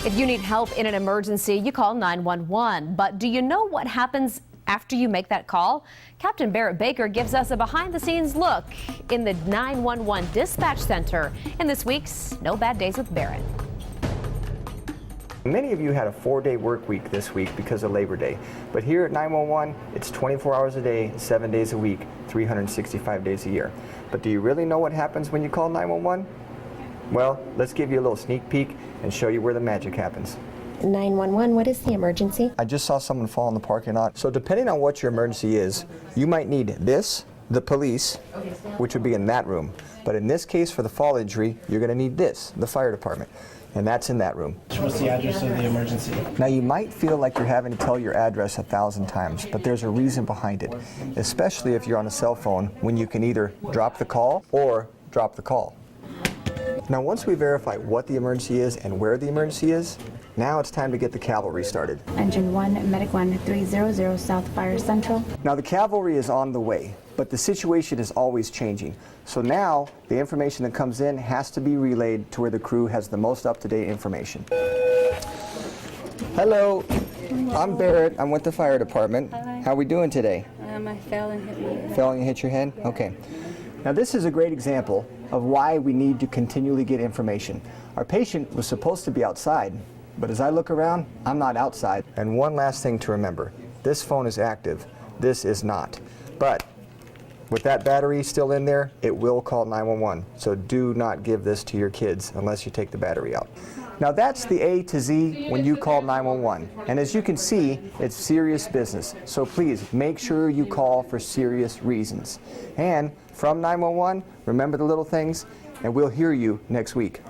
If you need help in an emergency, you call 911. But do you know what happens after you make that call? Captain Barrett Baker gives us a behind-the-scenes look in the 911 dispatch center in this week's No Bad Days with Barrett. Many of you had a 4-day work week this week because of Labor Day. But here at 911, it's 24 hours a day, 7 days a week, 365 days a year. But do you really know what happens when you call 911? Well, let's give you a little sneak peek and show you where the magic happens. 911, what is the emergency? I just saw someone fall in the parking lot. So depending on what your emergency is, you might need this, the police, which would be in that room. But in this case, for the fall injury, you're going to need this, the fire department. And that's in that room. What's the address of the emergency? Now you might feel like you're having to tell your address 1,000 times, but there's a reason behind it, especially if you're on a cell phone when you can either drop the call or drop the call. Now once we verify what the emergency is and where the emergency is, now it's time to get the cavalry started. Engine 1, Medic 1300 South Fire Central. Now the cavalry is on the way, but the situation is always changing. So now the information that comes in has to be relayed to where the crew has the most up-to-date information. Hello, I'm Barrett. I'm with the fire department. Hi. How are we doing today? I fell and hit my head. Fell and hit your head? Okay. Now this is a great example of why we need to continually get information. Our patient was supposed to be outside, but as I look around, I'm not outside. And one last thing to remember, this phone is active, this is not. But with that battery still in there, it will call 911. So do not give this to your kids unless you take the battery out. Now that's the A to Z when you call 911. And as you can see, it's serious business. So please make sure you call for serious reasons. And from 911, remember the little things, and we'll hear you next week.